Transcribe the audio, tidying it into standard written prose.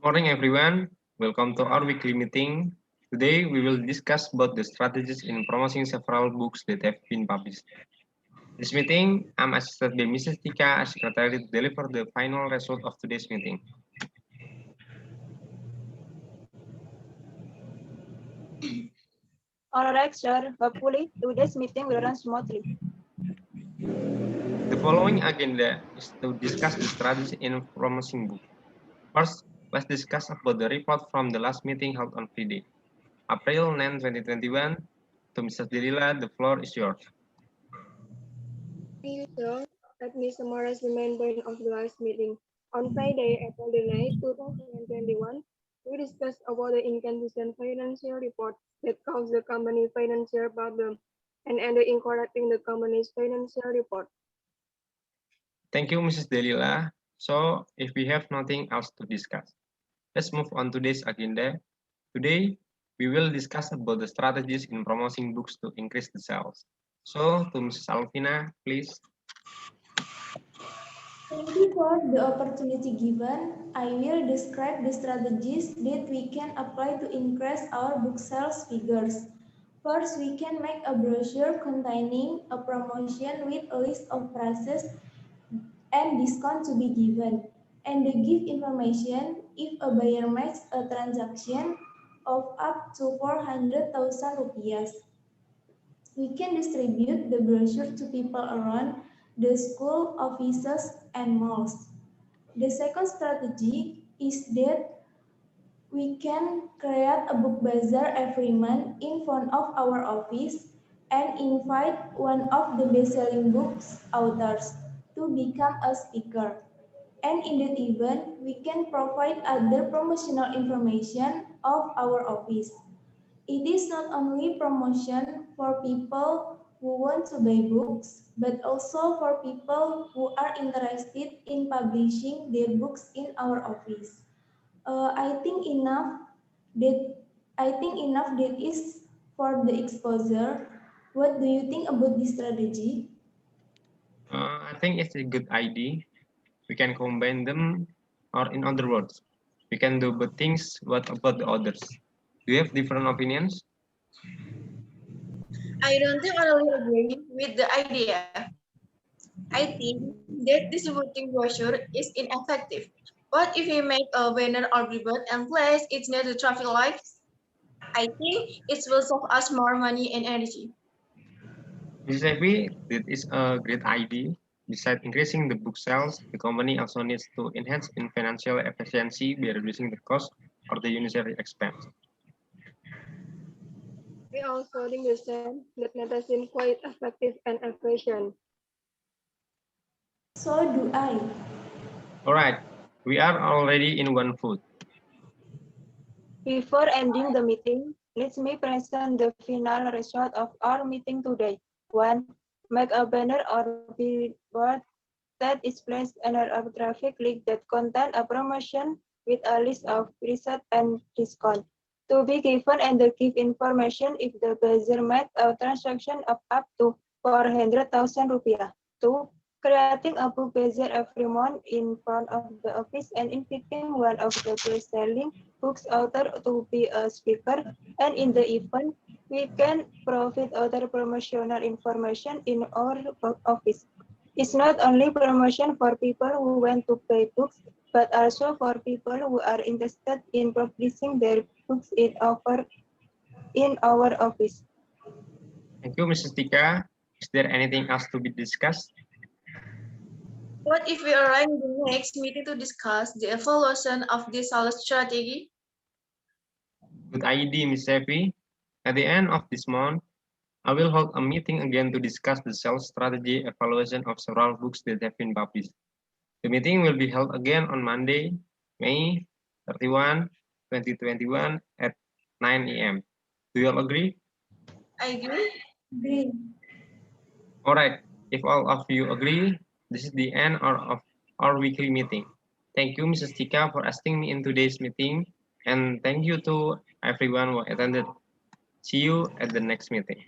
Morning everyone, welcome to our weekly meeting. Today we will discuss about the strategies in promoting several books that have been published. This meeting, I'm assisted by Mrs. Tika as secretary to deliver the final result of today's meeting. All right, sir. Hopefully, today's meeting will run smoothly. The following agenda is to discuss the strategy in promoting book. First, let's discuss about the report from the last meeting held on Friday, April 9, 2021. To Mrs. Delila, the floor is yours. Thank you, sir. Let me summarize the main point of the last meeting. On Friday, April 9, 2021, we discussed about the inconsistent financial report that caused the company financial problem and ended in correcting the company's financial report. Thank you, Mrs. Delila. So, if we have nothing else to discuss, let's move on to today's agenda. Today, we will discuss about the strategies in promoting books to increase the sales. So, to Mrs. Alvina, please. Thank you for the opportunity given. I will describe the strategies that we can apply to increase our book sales figures. First, we can make a brochure containing a promotion with a list of prices and discount to be given, and give information if a buyer makes a transaction of up to 400,000 rupiah. We can distribute the brochure to people around the school, offices, and malls. The second strategy is that we can create a book bazaar every month in front of our office and invite one of the best-selling books authors to become a speaker. And in that event, we can provide other promotional information of our office. It is not only promotion for people who want to buy books, but also for people who are interested in publishing their books in our office. I think enough that is for the exposure. What do you think about this strategy? I think it's a good idea. We can combine them, or in other words, we can do good things. What about the others? Do you have different opinions? I don't totally agree with the idea. I think that distributing brochure is ineffective. What if we make a banner or billboard and place it near the traffic lights? I think it will save us more money and energy. Mrs. Evi, that is a great idea. Besides increasing the book sales, the company also needs to enhance in financial efficiency by reducing the cost or the unnecessary expense. We also think the same that magazine quite effective and efficient. So do I. All right, we are already in one foot. Before ending the meeting, let me present the final result of our meeting today. 1. Make a banner or billboard that is placed under a traffic light that contain a promotion with a list of preset and discount. To be given and give information if the buyer made a transaction of up to 400,000 rupiah. 2. Creating a book bazaar every month in front of the office and inviting one of the best-selling books author to be a speaker. And in the event, we can provide other promotional information in our office. It's not only promotion for people who want to buy books, but also for people who are interested in publishing their books in our office. Thank you, Mrs. Tika. Is there anything else to be discussed? What if we arrange the next meeting to discuss the evaluation of this sales strategy? Good idea, Ms. Evi. At the end of this month, I will hold a meeting again to discuss the sales strategy evaluation of several books that have been published. The meeting will be held again on Monday, May 31, 2021 at 9 a.m. Do you all agree? I agree. Agree. All right. If all of you agree, this is the end of our weekly meeting. Thank you, Mrs. Tika, for asking me in today's meeting. And thank you to everyone who attended. See you at the next meeting.